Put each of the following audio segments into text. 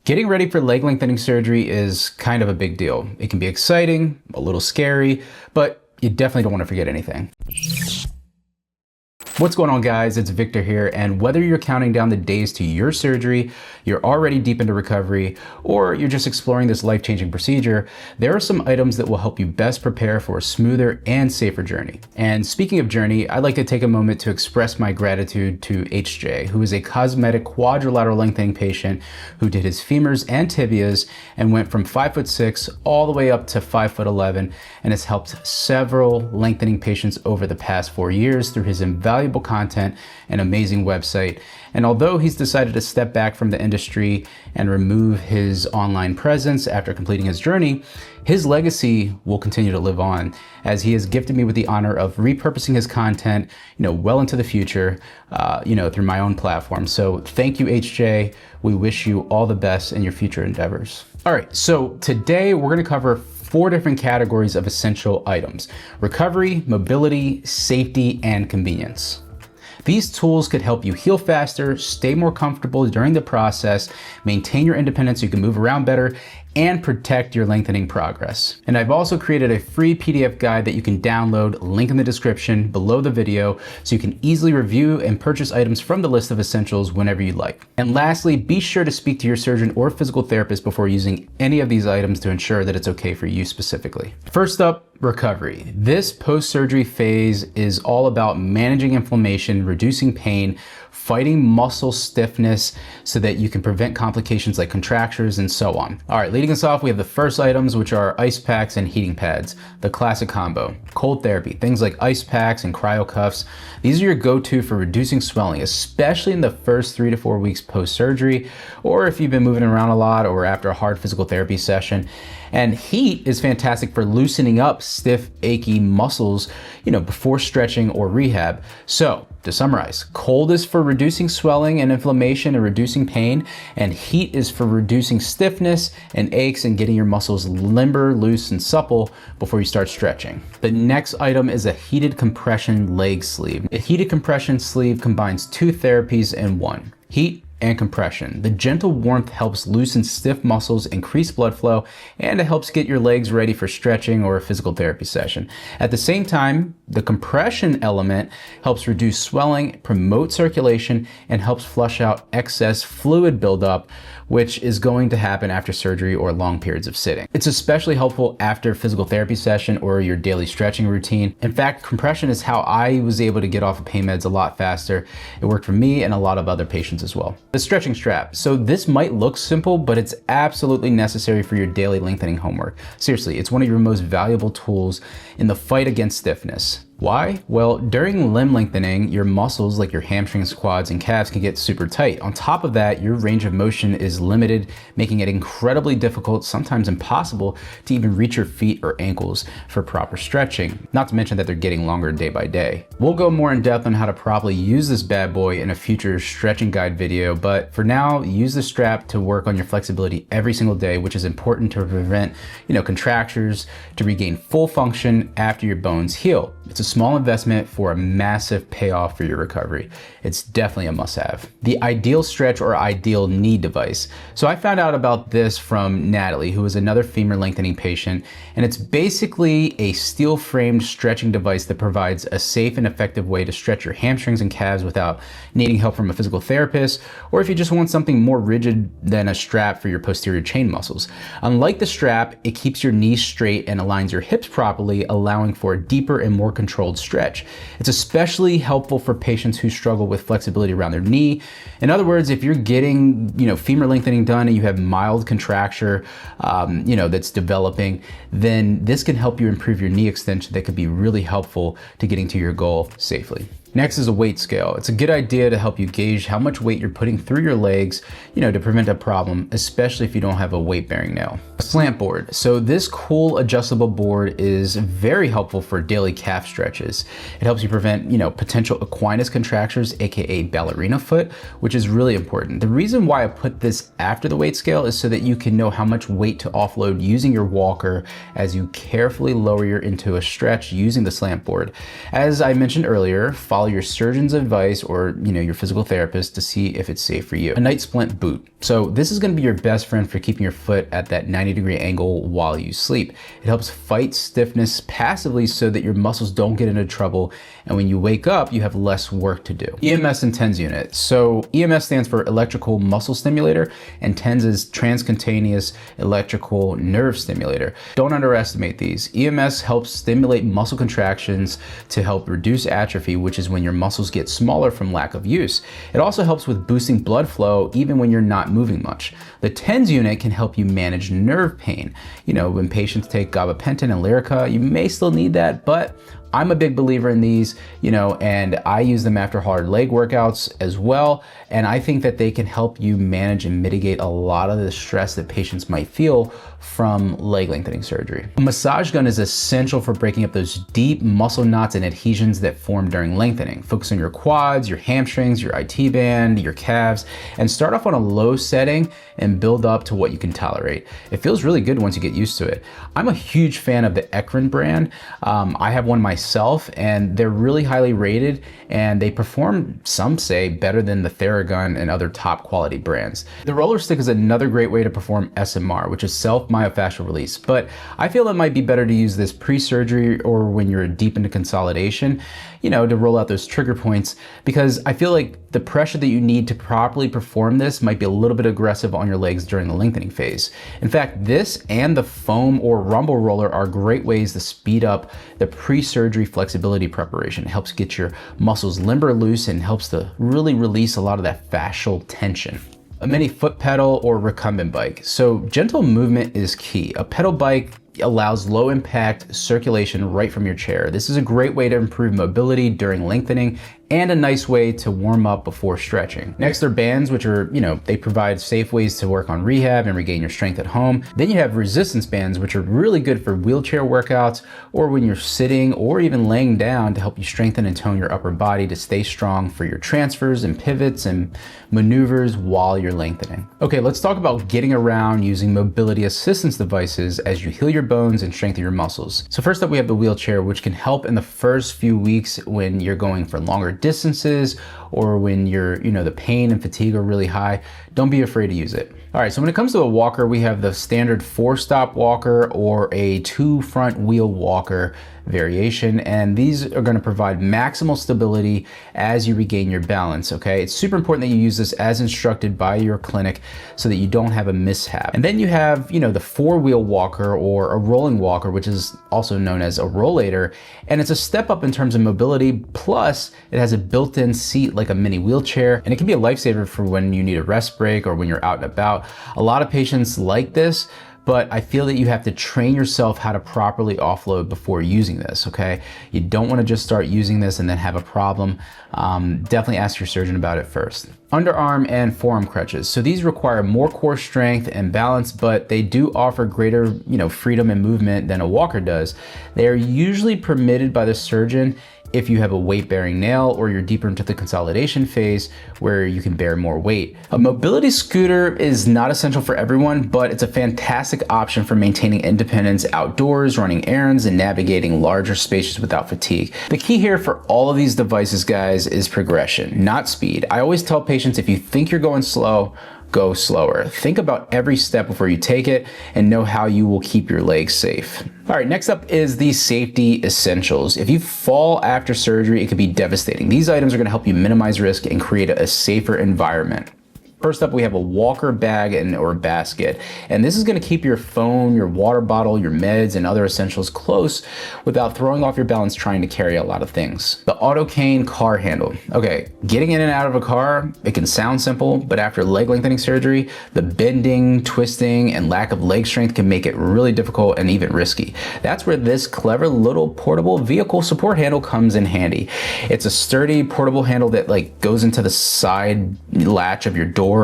Getting ready for leg lengthening surgery is kind of a big deal. It can be exciting, a little scary, but you definitely don't want to forget anything. What's going on, guys? It's Victor here, and whether you're counting down the days to your surgery, you're already deep into recovery, or you're just exploring this life-changing procedure, there are some items that will help you best prepare for a smoother and safer journey. And speaking of journey, I'd like to take a moment to express my gratitude to HJ, who is a cosmetic quadrilateral lengthening patient who did his femurs and tibias and went from 5'6" all the way up to 5'11", and has helped several lengthening patients over the past 4 years through his invaluable content and amazing website. And although he's decided to step back from the industry and remove his online presence after completing his journey, his legacy will continue to live on, as he has gifted me with the honor of repurposing his content, well into the future, through my own platform. So thank you, HJ. We wish you all the best in your future endeavors. All right, so today we're going to cover 4 different categories of essential items: recovery, mobility, safety, and convenience. These tools could help you heal faster, stay more comfortable during the process, maintain your independence so you can move around better, and protect your lengthening progress. And I've also created a free PDF guide that you can download, link in the description below the video, so you can easily review and purchase items from the list of essentials whenever you like. And lastly, be sure to speak to your surgeon or physical therapist before using any of these items to ensure that it's okay for you specifically. First up, recovery. This post-surgery phase is all about managing inflammation, reducing pain, fighting muscle stiffness so that you can prevent complications like contractures and so on. All right, leading us off, we have the first items, which are ice packs and heating pads, the classic combo. Cold therapy, things like ice packs and cryo cuffs. These are your go-to for reducing swelling, especially in the first 3 to 4 weeks post-surgery, or if you've been moving around a lot or after a hard physical therapy session. And heat is fantastic for loosening up stiff, achy muscles, before stretching or rehab. So to summarize, cold is for reducing swelling and inflammation and reducing pain, and heat is for reducing stiffness and aches and getting your muscles limber, loose, and supple before you start stretching. The next item is a heated compression leg sleeve. A heated compression sleeve combines 2 therapies in one: heat and compression. The gentle warmth helps loosen stiff muscles, increase blood flow, and it helps get your legs ready for stretching or a physical therapy session. At the same time, the compression element helps reduce swelling, promote circulation, and helps flush out excess fluid buildup, which is going to happen after surgery or long periods of sitting. It's especially helpful after a physical therapy session or your daily stretching routine. In fact, compression is how I was able to get off of pain meds a lot faster. It worked for me and a lot of other patients as well. The stretching strap. So this might look simple, but it's absolutely necessary for your daily lengthening homework. Seriously, it's one of your most valuable tools in the fight against stiffness. Why? Well, during limb lengthening, your muscles like your hamstrings, quads, and calves can get super tight. On top of that, your range of motion is limited, making it incredibly difficult, sometimes impossible, to even reach your feet or ankles for proper stretching, not to mention that they're getting longer day by day. We'll go more in depth on how to properly use this bad boy in a future stretching guide video, but for now, use the strap to work on your flexibility every single day, which is important to prevent, contractures, to regain full function after your bones heal. It's a small investment for a massive payoff for your recovery. It's definitely a must-have. The ideal stretch or ideal knee device. So I found out about this from Natalie, who is another femur lengthening patient, and it's basically a steel-framed stretching device that provides a safe and effective way to stretch your hamstrings and calves without needing help from a physical therapist, or if you just want something more rigid than a strap for your posterior chain muscles. Unlike the strap, it keeps your knees straight and aligns your hips properly, allowing for a deeper and more controlled stretch. It's especially helpful for patients who struggle with flexibility around their knee. In other words, if you're getting, femur lengthening done and you have mild contracture, that's developing, then this can help you improve your knee extension. That could be really helpful to getting to your goal safely. Next is a weight scale. It's a good idea to help you gauge how much weight you're putting through your legs, to prevent a problem, especially if you don't have a weight-bearing nail. A slant board. So this cool adjustable board is very helpful for daily calf stretches. It helps you prevent, potential equinus contractures, aka ballerina foot, which is really important. The reason why I put this after the weight scale is so that you can know how much weight to offload using your walker as you carefully lower your into a stretch using the slant board. As I mentioned earlier, follow follow your surgeon's advice or your physical therapist to see if it's safe for you. A night splint boot. So this is going to be your best friend for keeping your foot at that 90-degree angle while you sleep. It helps fight stiffness passively so that your muscles don't get into trouble, and when you wake up, you have less work to do. EMS and TENS unit. So EMS stands for electrical muscle stimulator, and TENS is transcutaneous electrical nerve stimulator. Don't underestimate these. EMS helps stimulate muscle contractions to help reduce atrophy, which is when your muscles get smaller from lack of use. It also helps with boosting blood flow even when you're not moving much. The TENS unit can help you manage nerve pain. When patients take gabapentin and Lyrica, you may still need that, but I'm a big believer in these, and I use them after hard leg workouts as well. And I think that they can help you manage and mitigate a lot of the stress that patients might feel from leg lengthening surgery. A massage gun is essential for breaking up those deep muscle knots and adhesions that form during lengthening. Focus on your quads, your hamstrings, your IT band, your calves, and start off on a low setting and build up to what you can tolerate. It feels really good once you get used to it. I'm a huge fan of the Ekron brand. I have one myself, and they're really highly rated, and they perform, some say, better than the Theragun and other top quality brands. The roller stick is another great way to perform SMR, which is self-myofascial release, but I feel it might be better to use this pre-surgery or when you're deep into consolidation, to roll out those trigger points, because I feel like the pressure that you need to properly perform this might be a little bit aggressive on your legs during the lengthening phase. In fact, this and the foam or rumble roller are great ways to speed up the pre-surgery flexibility preparation. It helps get your muscles limber loose and helps to really release a lot of that fascial tension. A mini foot pedal or recumbent bike. So gentle movement is key. A pedal bike allows low impact circulation right from your chair. This is a great way to improve mobility during lengthening and a nice way to warm up before stretching. Next are bands, which are, they provide safe ways to work on rehab and regain your strength at home. Then you have resistance bands, which are really good for wheelchair workouts or when you're sitting or even laying down to help you strengthen and tone your upper body to stay strong for your transfers and pivots and maneuvers while you're lengthening. Okay, let's talk about getting around using mobility assistance devices as you heal your bones and strengthen your muscles. So first up, we have the wheelchair, which can help in the first few weeks when you're going for longer distances or when you're, the pain and fatigue are really high. Don't be afraid to use it. All right, so when it comes to a walker, we have the standard 4-stop walker or a 2 front wheel walker variation, and these are going to provide maximal stability as you regain your balance. Okay, it's super important that you use this as instructed by your clinic so that you don't have a mishap. And then you have, the 4-wheel walker or a rolling walker, which is also known as a rollator, and it's a step up in terms of mobility, plus it has a built-in seat like a mini wheelchair, and it can be a lifesaver for when you need a rest break or when you're out and about. A lot of patients like this, but I feel that you have to train yourself how to properly offload before using this, okay? You don't want to just start using this and then have a problem. Definitely ask your surgeon about it first. Underarm and forearm crutches. So these require more core strength and balance, but they do offer greater, freedom and movement than a walker does. They are usually permitted by the surgeon if you have a weight-bearing nail or you're deeper into the consolidation phase where you can bear more weight. A mobility scooter is not essential for everyone, but it's a fantastic option for maintaining independence outdoors, running errands, and navigating larger spaces without fatigue. The key here for all of these devices, guys, is progression, not speed. I always tell patients, if you think you're going slow, go slower. Think about every step before you take it and know how you will keep your legs safe. All right, next up is the safety essentials. If you fall after surgery, it could be devastating. These items are going to help you minimize risk and create a safer environment. First up, we have a walker bag or basket, and this is going to keep your phone, your water bottle, your meds, and other essentials close without throwing off your balance trying to carry a lot of things. The auto cane car handle. Okay, getting in and out of a car, it can sound simple, but after leg lengthening surgery, the bending, twisting, and lack of leg strength can make it really difficult and even risky. That's where this clever little portable vehicle support handle comes in handy. It's a sturdy portable handle that goes into the side latch of your door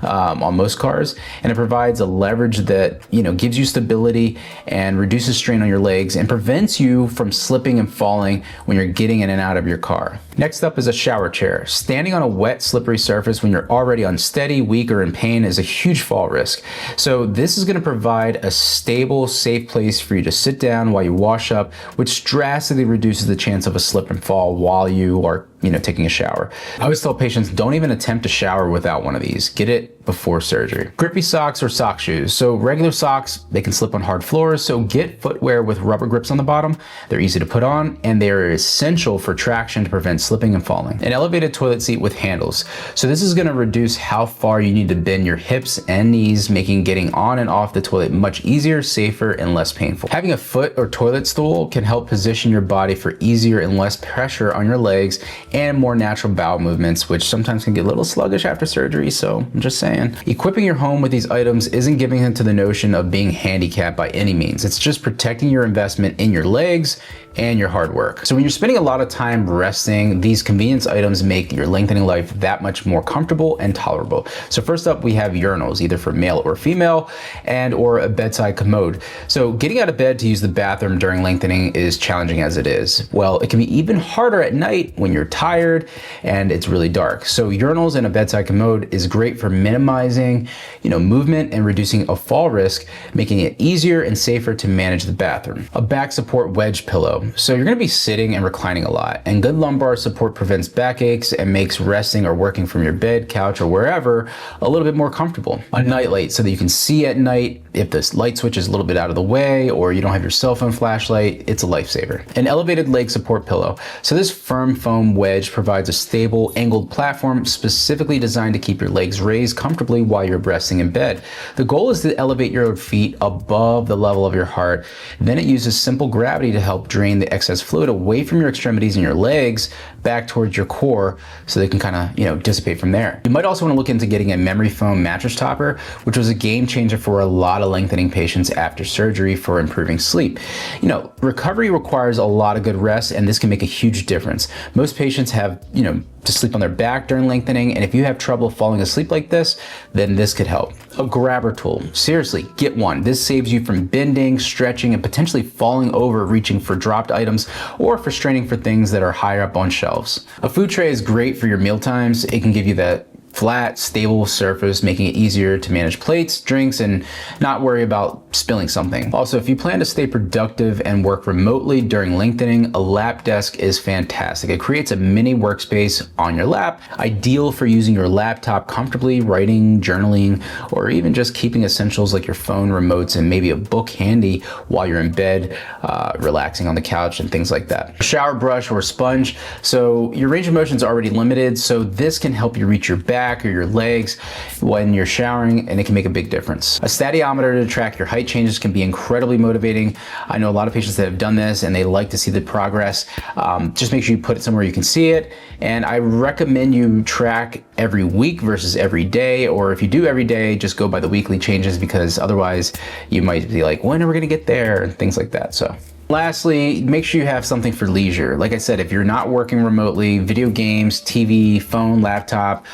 on most cars, and it provides a leverage that gives you stability and reduces strain on your legs and prevents you from slipping and falling when you're getting in and out of your car. Next up is a shower chair. Standing on a wet, slippery surface when you're already unsteady, weak, or in pain is a huge fall risk. So this is going to provide a stable, safe place for you to sit down while you wash up, which drastically reduces the chance of a slip and fall while you are taking a shower. I always tell patients, don't even attempt to shower without one of these. Get it before surgery. Grippy socks or sock shoes. So regular socks, they can slip on hard floors, so get footwear with rubber grips on the bottom. They're easy to put on, and they are essential for traction to prevent slipping and falling. An elevated toilet seat with handles. So this is going to reduce how far you need to bend your hips and knees, making getting on and off the toilet much easier, safer, and less painful. Having a foot or toilet stool can help position your body for easier and less pressure on your legs and more natural bowel movements, which sometimes can get a little sluggish after surgery, so I'm just saying. Equipping your home with these items isn't giving into the notion of being handicapped by any means. It's just protecting your investment in your legs and your hard work. So when you're spending a lot of time resting, these convenience items make your lengthening life that much more comfortable and tolerable. So first up, we have urinals, either for male or female, and or a bedside commode. So getting out of bed to use the bathroom during lengthening is challenging as it is. Well, it can be even harder at night when you're tired and it's really dark. So urinals and a bedside commode is great for minimizing, movement and reducing a fall risk, making it easier and safer to manage the bathroom. A back support wedge pillow. So you're going to be sitting and reclining a lot, and good lumbar support prevents backaches and makes resting or working from your bed, couch, or wherever a little bit more comfortable. A night light, so that you can see at night if this light switch is a little bit out of the way or you don't have your cell phone flashlight. It's a lifesaver. An elevated leg support pillow. So this firm foam wedge provides a stable angled platform specifically designed to keep your legs raised comfortably while you're resting in bed. The goal is to elevate your feet above the level of your heart. Then it uses simple gravity to help drain the excess fluid away from your extremities and your legs back towards your core so they can kind of, dissipate from there. You might also want to look into getting a memory foam mattress topper, which was a game changer for a lot of lengthening patients after surgery for improving sleep. Recovery requires a lot of good rest, and this can make a huge difference. Most patients have, to sleep on their back during lengthening, and if you have trouble falling asleep like this, then this could help. A grabber tool. Seriously, get one. This saves you from bending, stretching, and potentially falling over reaching for dropped items or for straining for things that are higher up on shelves. A food tray is great for your meal times. It can give you that flat, stable surface, making it easier to manage plates, drinks, and not worry about spilling something. Also, if you plan to stay productive and work remotely during lengthening, a lap desk is fantastic. It creates a mini workspace on your lap, ideal for using your laptop comfortably, writing, journaling, or even just keeping essentials like your phone, remotes, and maybe a book handy while you're in bed, relaxing on the couch and things like that. A shower brush or sponge. So your range of motion is already limited, so this can help you reach your back or your legs when you're showering, and it can make a big difference. A stadiometer to track your height changes can be incredibly motivating. I know a lot of patients that have done this and they like to see the progress. Just make sure you put it somewhere you can see it, and I recommend you track every week versus every day, or if you do every day, just go by the weekly changes, because otherwise you might be like, when are we going to get there, and things like that. So lastly, make sure you have something for leisure. Like I said, if you're not working remotely, video games, TV, phone, laptop,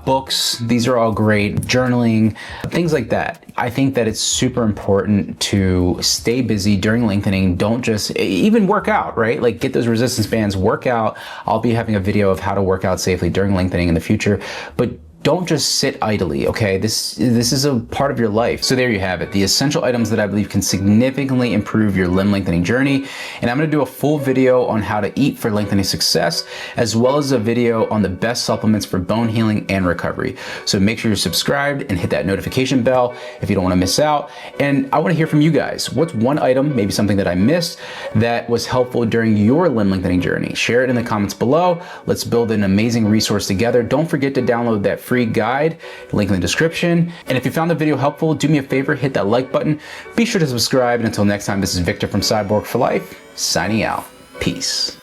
books, these are all great. Journaling, things like that. I think that it's super important to stay busy during lengthening. Don't just even work out, right? Like get those resistance bands, work out. I'll be having a video of how to work out safely during lengthening in the future, but don't just sit idly, okay? This is a part of your life. So there you have it, the essential items that I believe can significantly improve your limb lengthening journey. And I'm gonna do a full video on how to eat for lengthening success, as well as a video on the best supplements for bone healing and recovery. So make sure you're subscribed and hit that notification bell if you don't wanna miss out. And I wanna hear from you guys. What's one item, maybe something that I missed, that was helpful during your limb lengthening journey? Share it in the comments below. Let's build an amazing resource together. Don't forget to download that free guide, link in the description. And if you found the video helpful, do me a favor, hit that like button. Be sure to subscribe. And until next time, this is Victor from Cyborg for Life, signing out. Peace.